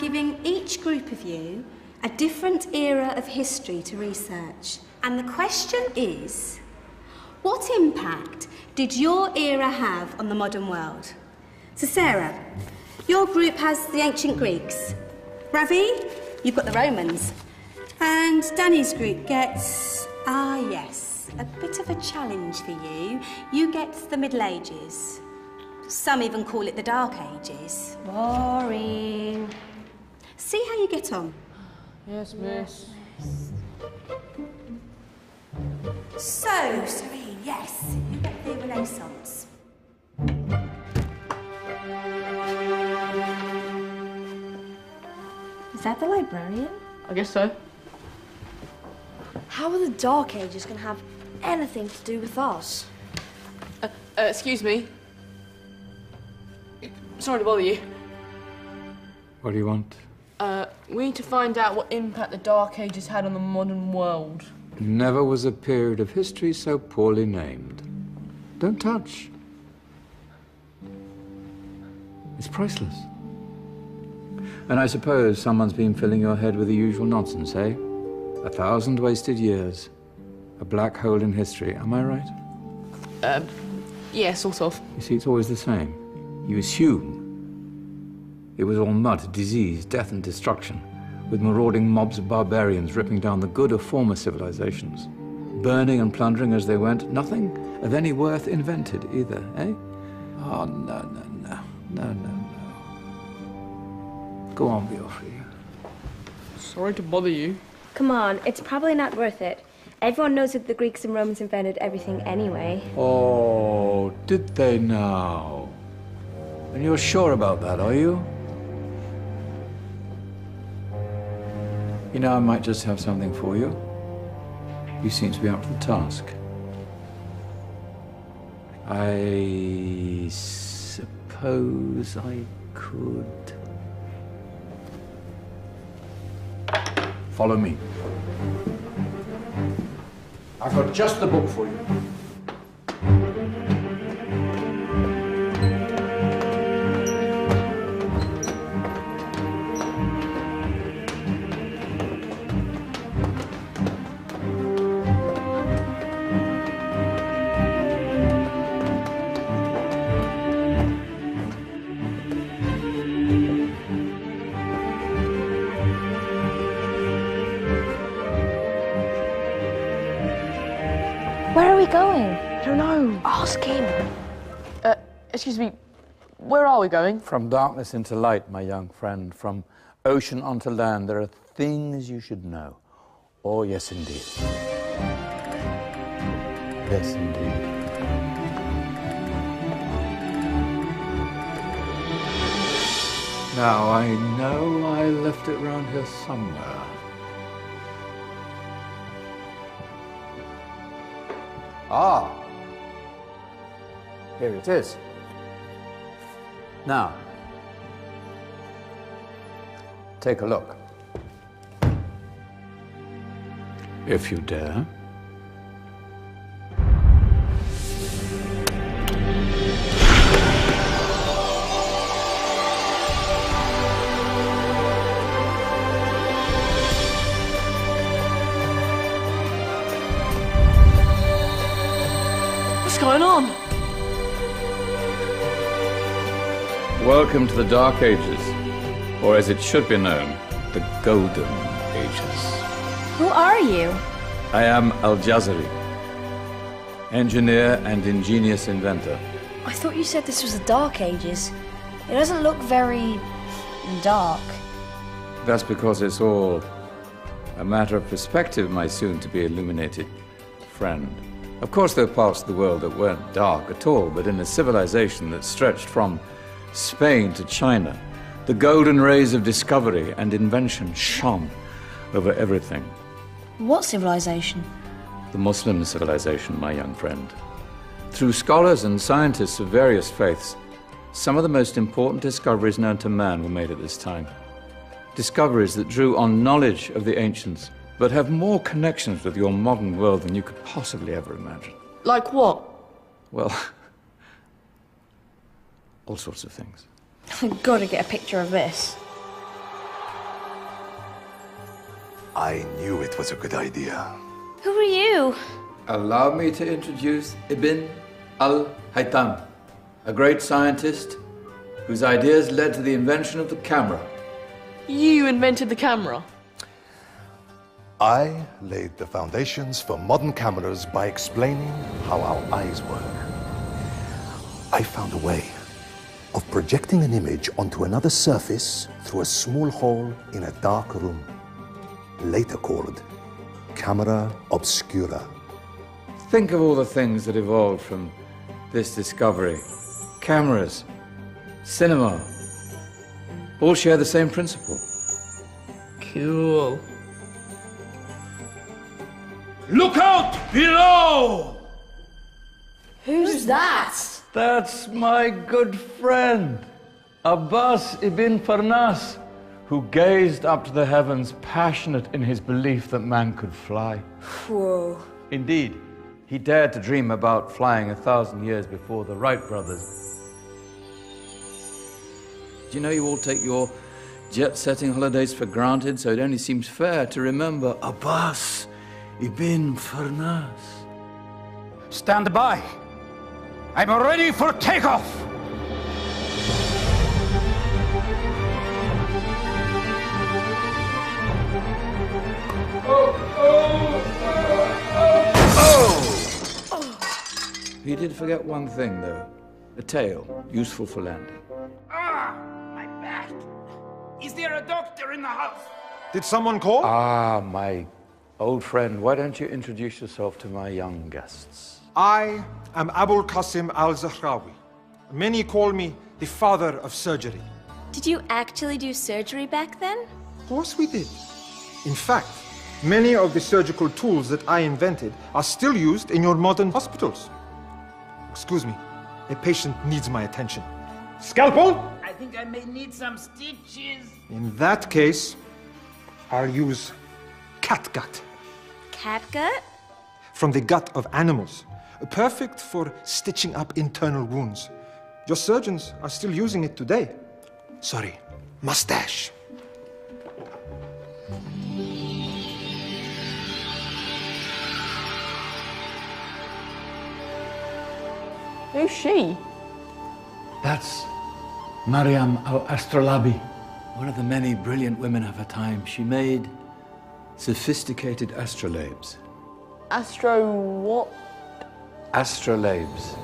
giving each group of you a different era of history to research. And the question is, what impact did your era have on the modern world? So Sarah, your group has the ancient Greeks. Ravi, you've got the Romans. And Danny's group gets, yes, a bit of a challenge for you. You get the Middle Ages. Some even call it the Dark Ages. Boring. See how you get on. Yes, miss. So, Serene, yes, you get the Renaissance. Is that the librarian? I guess so. How are the Dark Ages going to have anything to do with us? Excuse me. Sorry to bother you. What do you want? We need to find out what impact the Dark Ages had on the modern world. Never was a period of history so poorly named. Don't touch. It's priceless. And I suppose someone's been filling your head with the usual nonsense, eh? 1,000 wasted years. A black hole in history, am I right? Yeah, sort of. You see, it's always the same. You assume it was all mud, disease, death and destruction, with marauding mobs of barbarians ripping down the good of former civilizations, burning and plundering as they went, nothing of any worth invented either, eh? Oh, no. Go on, Beofrey. Sorry to bother you. Come on, it's probably not worth it. Everyone knows that the Greeks and Romans invented everything anyway. Oh, did they now? And you're sure about that, are you? You know, I might just have something for you. You seem to be up to the task. I suppose I could... Follow me. I've got just the book for you. Where are we going? I don't know. Ask him. Excuse me. Where are we going? From darkness into light, my young friend. From ocean onto land, there are things you should know. Oh, yes, indeed. Yes, indeed. Now, I know I left it round here somewhere. Ah, here it is. Now, take a look. If you dare. What's going on? Welcome to the Dark Ages, or as it should be known, the Golden Ages. Who are you? I am Al-Jazari, engineer and ingenious inventor. I thought you said this was the Dark Ages. It doesn't look very... dark. That's because it's all a matter of perspective, my soon-to-be illuminated friend. Of course, there are parts of the world that weren't dark at all, but in a civilization that stretched from Spain to China, the golden rays of discovery and invention shone over everything. What civilization? The Muslim civilization, my young friend. Through scholars and scientists of various faiths, some of the most important discoveries known to man were made at this time. Discoveries that drew on knowledge of the ancients, but have more connections with your modern world than you could possibly ever imagine. Like what? Well, all sorts of things. I've got to get a picture of this. I knew it was a good idea. Who are you? Allow me to introduce Ibn al-Haytham, a great scientist whose ideas led to the invention of the camera. You invented the camera? I laid the foundations for modern cameras by explaining how our eyes work. I found a way of projecting an image onto another surface through a small hole in a dark room, later called camera obscura. Think of all the things that evolved from this discovery. Cameras, cinema, all share the same principle. Cool. Look out below! Who's that? That's my good friend, Abbas ibn Farnas, who gazed up to the heavens, passionate in his belief that man could fly. Whoa. Indeed, he dared to dream about flying 1,000 years before the Wright brothers. Do you know you all take your jet-setting holidays for granted, so it only seems fair to remember Abbas ibn Farnas? Stand by. I'm ready for takeoff. He did forget one thing, though. A tail, useful for landing. Ah, my back. Is there a doctor in the house? Did someone call? Ah, my old friend, why don't you introduce yourself to my young guests? I am Abul Qasim al-Zahrawi. Many call me the father of surgery. Did you actually do surgery back then? Of course we did. In fact, many of the surgical tools that I invented are still used in your modern hospitals. Excuse me, a patient needs my attention. Scalpel? I think I may need some stitches. In that case, I'll use catgut. Catgut? From the gut of animals. Perfect for stitching up internal wounds. Your surgeons are still using it today. Sorry, mustache. Who's she? That's Maryam al-Astrolabi, one of the many brilliant women of her time. She made sophisticated astrolabes. Astro what? Astrolabes.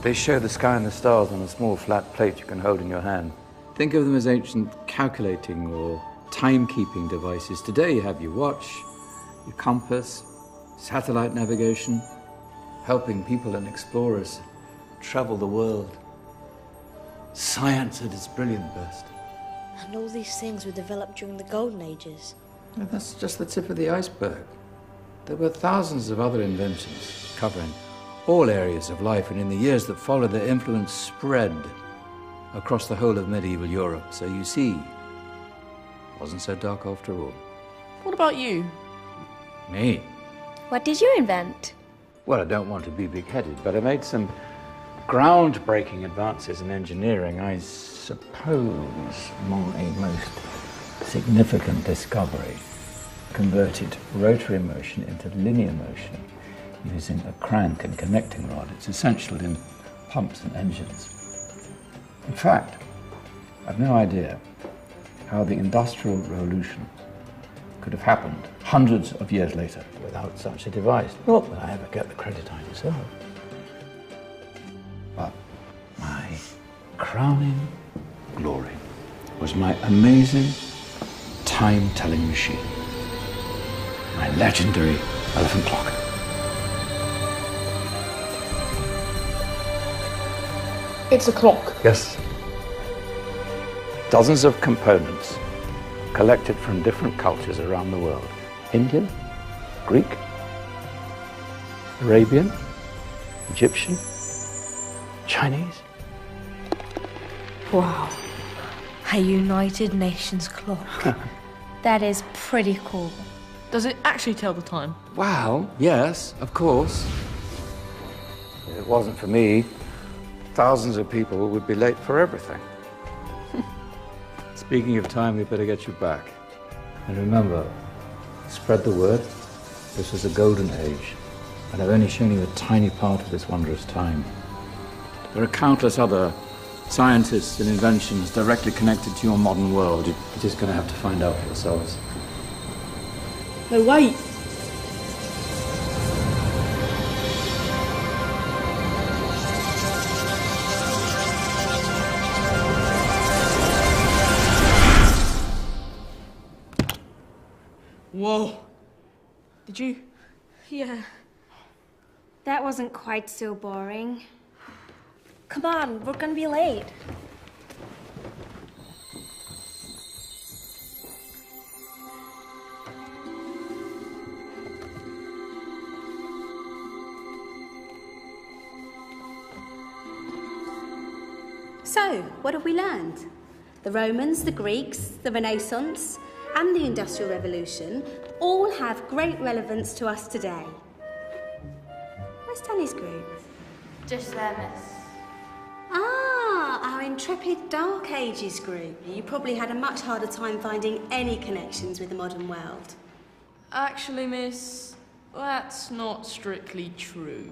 They show the sky and the stars on a small flat plate you can hold in your hand. Think of them as ancient calculating or timekeeping devices. Today you have your watch, your compass, satellite navigation, helping people and explorers travel the world. Science at its brilliant best. And all these things were developed during the Golden Ages. And that's just the tip of the iceberg. There were thousands of other inventions covering all areas of life, and in the years that followed, their influence spread across the whole of medieval Europe. So you see, it wasn't so dark after all. What about you? Me? What did you invent? Well, I don't want to be big-headed, but I made some groundbreaking advances in engineering. I suppose my most significant discovery converted rotary motion into linear motion using a crank and connecting rod. It's essential in pumps and engines. In fact, I've no idea how the Industrial Revolution could have happened hundreds of years later without such a device. Not that I ever get the credit I deserve. But my crowning glory was my amazing time-telling machine. My legendary elephant clock. It's a clock. Yes. Dozens of components collected from different cultures around the world. Indian, Greek, Arabian, Egyptian, Chinese. Wow. A United Nations clock. That is pretty cool. Does it actually tell the time? Wow, yes, of course. If it wasn't for me, thousands of people would be late for everything. Speaking of time, we better get you back. And remember, Spread the word. This was a golden age, and I've only shown you a tiny part of this wondrous time. There are countless other scientists and inventions directly connected to your modern world. You're just going to have to find out for yourselves. No, wait. Whoa. Did you? Yeah. That wasn't quite so boring. Come on, we're gonna be late. So, what have we learned? The Romans, the Greeks, the Renaissance, and the Industrial Revolution all have great relevance to us today. Where's Danny's group? Just there, miss. Ah, our intrepid Dark Ages group. You probably had a much harder time finding any connections with the modern world. Actually, miss, that's not strictly true.